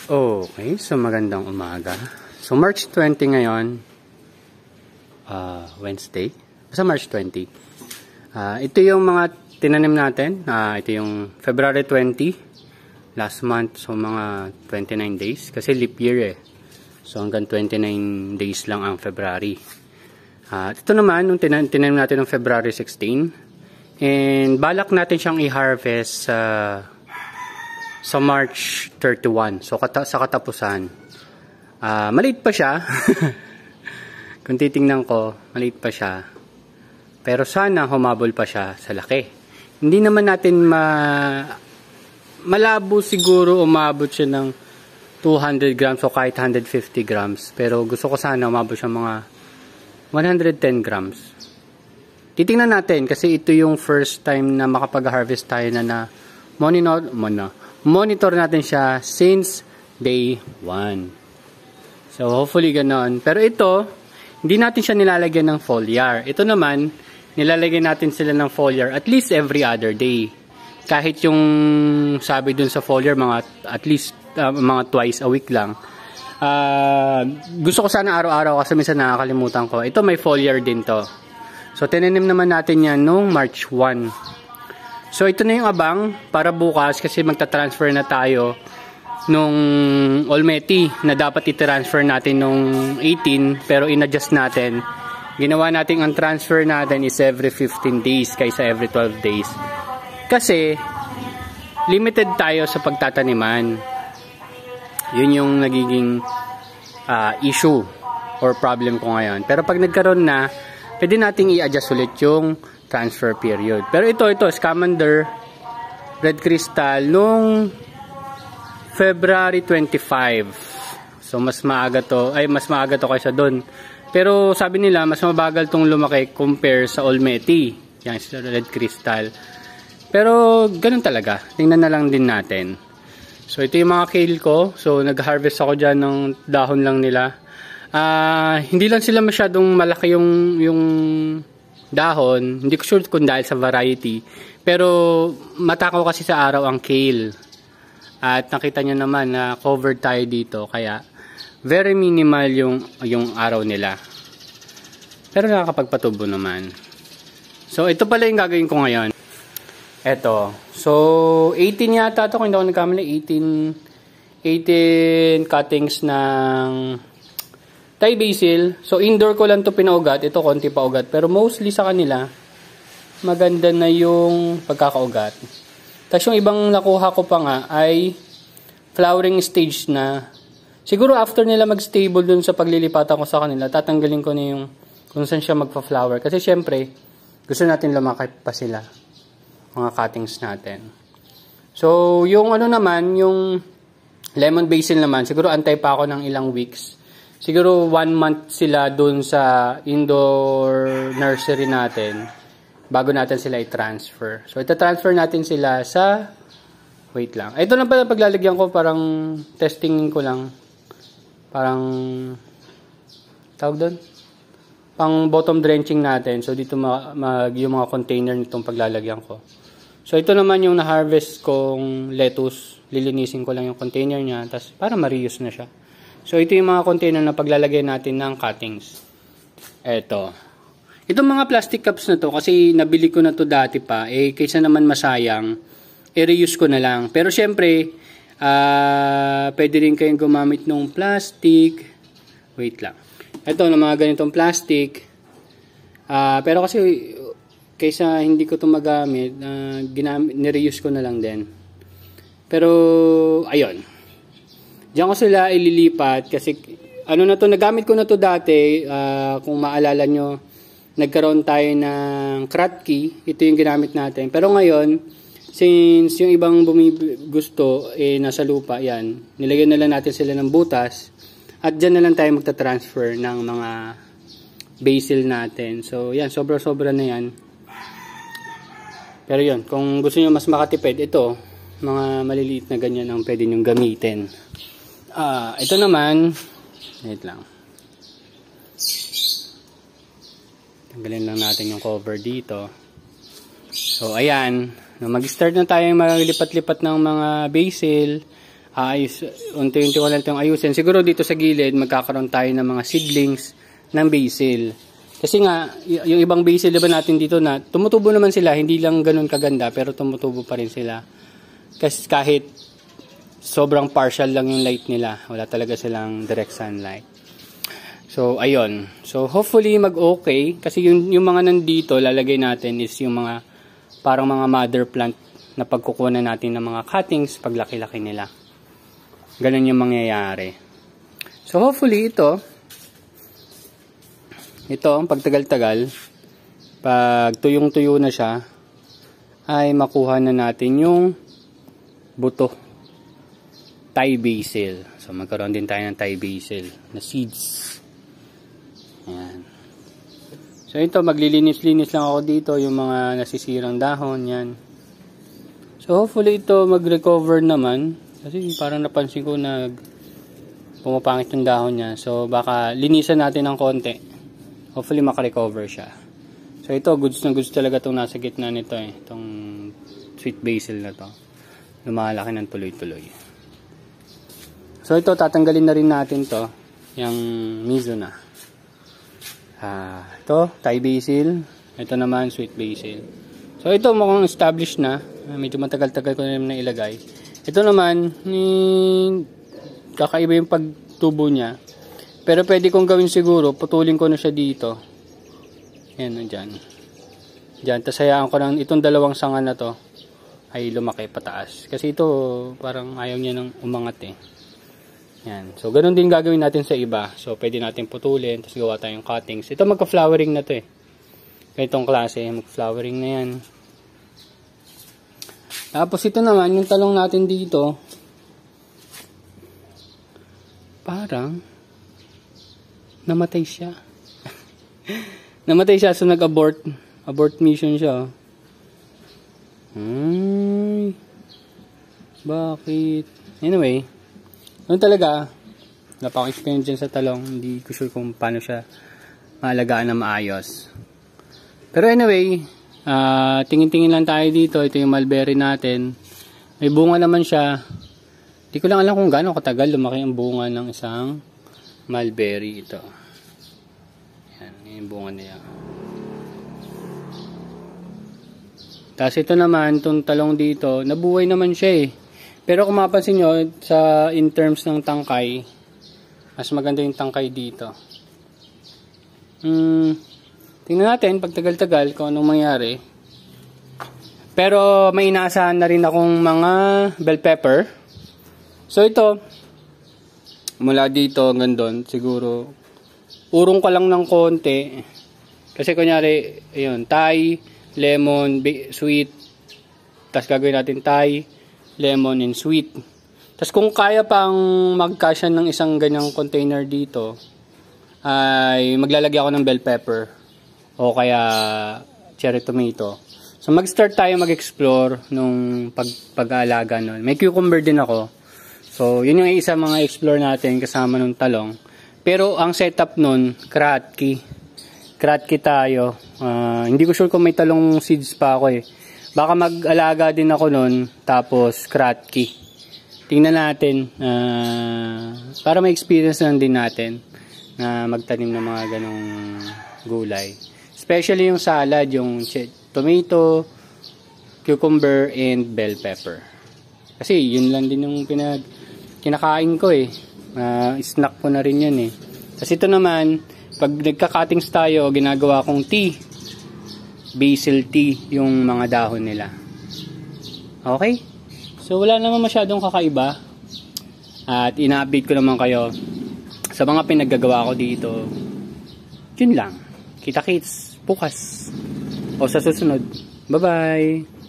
Okay, so magandang umaga. So March 20 ngayon, Wednesday. Basta March 20. Ito yung mga tinanim natin. Ito yung February 20, last month. So mga 29 days. Kasi leap year eh. So hanggang 29 days lang ang February. Ito naman, nung tinanim natin ng February 16. And balak natin siyang i-harvest sa March 31. So sa katapusan. Maliit pa siya. Kung titingnan ko, maliit pa siya. Pero sana humabol pa siya sa laki. Hindi naman natin malabo siguro umabot siya ng 200 grams o kahit 150 grams. Pero gusto ko sana umabot siya mga 110 grams. Titingnan natin kasi ito yung first time na makapag-harvest tayo na monitor natin siya since day 1. So hopefully ganon. Pero ito, hindi natin siya nilalagyan ng foliar. Ito naman, nilalagyan natin sila ng foliar at least every other day. Kahit yung sabi dun sa foliar, at least mga twice a week lang. Gusto ko sana araw-araw kasi minsan nakakalimutan ko. Ito may foliar din to. So tinanim naman natin yan noong March 1. So ito na yung abang para bukas kasi magta-transfer na tayo nung Olmeti na dapat i-transfer natin nung 18 pero in-adjust natin. Ginawa natin ang transfer natin is every 15 days kaysa every 12 days. Kasi limited tayo sa pagtataniman. Yun yung nagiging issue or problem ko ngayon. Pero pag nagkaroon na, pwede nating i-adjust ulit yung transfer period. Pero ito Scamander Red Crystal nung February 25. So mas maaga to kaysa doon. Pero sabi nila mas mabagal tong lumaki compare sa Olmeti, yan sa Red Crystal. Pero ganun talaga. Tingnan na lang din natin. So ito yung mga kale ko. So nag-harvest ako diyan ng dahon lang nila. Hindi lang sila masyadong malaki yung dahon. Hindi ko sure kung dahil sa variety. Pero matakaw kasi sa araw ang kale. At nakita nyo naman na covered tayo dito. Kaya very minimal yung araw nila. Pero nakakapagpatubo naman. So ito pala yung gagawin ko ngayon. Ito. So 18 yata ito. Kung hindi ako nagkamali. 18 cuttings ng Thai basil. So indoor ko lang to pinaugat. Ito konti pa ugat. Pero mostly sa kanila, maganda na yung pagkakaugat. Tapos yung ibang nakuha ko pa nga ay flowering stage na. Siguro after nila mag-stable dun sa paglilipatan ko sa kanila, tatanggalin ko na yung kung saan siya magpa-flower. Kasi syempre, gusto natin lumaki pa sila. Mga cuttings natin. So yung ano naman, yung lemon basil naman, siguro antay pa ako ng ilang weeks. Siguro 1 month sila dun sa indoor nursery natin bago natin sila i-transfer. So, ita-transfer natin sila sa wait lang. Ito lang pala paglalagyan ko, parang testing ko lang. Parang tawag doon? Pang bottom drenching natin. So, dito yung mga container nitong paglalagyan ko. So, ito naman yung na-harvest kong lettuce. Lilinisin ko lang yung container niya. Tapos, para ma-reuse na siya. So, ito yung mga container na paglalagay natin ng cuttings. Ito. Itong mga plastic cups na to, kasi nabili ko na to dati pa, kaysa naman masayang, reuse ko na lang. Pero syempre, pwede rin kayong gumamit ng plastic. Wait lang. Ito, na mga ganitong plastic. Pero kasi, kaysa hindi ko to magamit, nireuse ko na lang din. Pero, ayun. Diyan ko sila ililipat kasi nagamit ko na to dati. Kung maalala nyo, nagkaroon tayo ng Kratky. Ito yung ginamit natin. Pero ngayon, since yung ibang gusto nasa lupa, yan. Nilagyan na lang natin sila ng butas. At dyan na lang tayo magta-transfer ng mga basil natin. So, yan. Sobra-sobra na yan. Pero yun, kung gusto nyo mas makatipid, ito, mga maliliit na ganyan ang pwede nyo gamitin. Ito naman, wait lang. Tanggalin lang natin yung cover dito. So, ayan. Mag-start na tayong maglipat-lipat ng mga basil. unti-unti ko lang itong ayusin. Siguro dito sa gilid, magkakaroon tayo ng mga seedlings ng basil. Kasi nga, yung ibang basil, diba natin dito na, tumutubo naman sila, hindi lang ganun kaganda, pero tumutubo pa rin sila. Kasi kahit sobrang partial lang yung light nila, wala talaga silang direct sunlight. So, ayun. So, hopefully mag-okay. Kasi yung mga nandito, lalagay natin is yung mga, parang mga mother plant na pagkukunan natin ng mga cuttings pag laki-laki nila. Ganun yung mangyayari. So, hopefully ito, pagtagal-tagal, pag tuyong-tuyo na siya, ay makuha na natin yung buto. Thai basil. So, magkaroon din tayo ng Thai basil na seeds. Ayan. So, ito, maglilinis-linis lang ako dito, yung mga nasisirang dahon, yan. So, hopefully ito mag-recover naman. Kasi parang napansin ko na pumapangit yung dahon niya. So, baka linisan natin ng konti. Hopefully makarecover siya. So, ito, goods na goods talaga itong nasa gitna nito eh. Itong sweet basil na to. Lumalaki ng tuloy-tuloy. So, ito, tatanggalin na rin natin to. Yung Mizuna. Ito, Thai basil. Ito naman, sweet basil. So, ito mukhang established na. Medyo matagal-tagal ko na naman ilagay. Ito naman, kakaiba yung pagtubo niya. Pero pwede kong gawin siguro, putulin ko na siya dito. Ayan, dyan. Dyan, tas hayaan ko lang itong dalawang sanga na to ay lumaki pataas. Kasi ito, parang ayaw niya nang umangat eh. Yan. So, ganun din gagawin natin sa iba. So, pwede natin putulin, tapos gawa tayong cuttings. Ito magka-flowering na to eh. Ganitong klase, mag-flowering na yan. Tapos ito naman, yung talong natin dito, parang namatay siya. Namatay siya, so nag-abort. Abort mission siya. Bakit? Anyway, ano talaga, wala pa akong experience dyan sa talong. Hindi ko sure kung paano siya maalagaan na maayos. Pero anyway, tingin-tingin lang tayo dito. Ito yung mulberry natin. May bunga naman siya. Hindi ko lang alam kung gaano katagal lumaki ang bunga ng isang mulberry ito. Yan, yung bunga niya. Tapos ito naman, itong talong dito, nabuhay naman siya eh. Pero kung mapansin nyo, in terms ng tangkay, mas maganda yung tangkay dito. Tingnan natin, pag tagal-tagal, kung anong mangyari. Pero may inaasahan na rin akong mga bell pepper. So ito, mula dito hanggang doon, siguro, urong ko lang ng konti. Kasi kunyari, ayun, Thai, lemon, sweet. Tapos gagawin natin Thai, lemon, and sweet. Tapos kung kaya pang magkasya ng isang ganyang container dito, ay maglalagay ako ng bell pepper o kaya cherry tomato. So mag-start tayo mag-explore nung pag-aalaga nun. May cucumber din ako. So yun yung isa mga explore natin kasama nung talong. Pero ang setup nun, kratki. Kratki tayo. Hindi ko sure kung may talong seeds pa ako eh. Baka mag-alaga din ako nun, tapos kratki. Tingnan natin, para ma-experience lang din natin na magtanim ng mga ganong gulay. Especially yung salad, yung tomato, cucumber, and bell pepper. Kasi yun lang din yung kinakain ko eh. Snack ko na rin yun eh. Kasi ito naman, pag nagka-cuttings tayo, ginagawa kong tea. Basil tea yung mga dahon nila. Okay? So wala naman masyadong kakaiba. At ina-update ko naman kayo sa mga pinaggagawa ko dito. Yun lang. Kita-kits bukas o sa susunod. Bye-bye!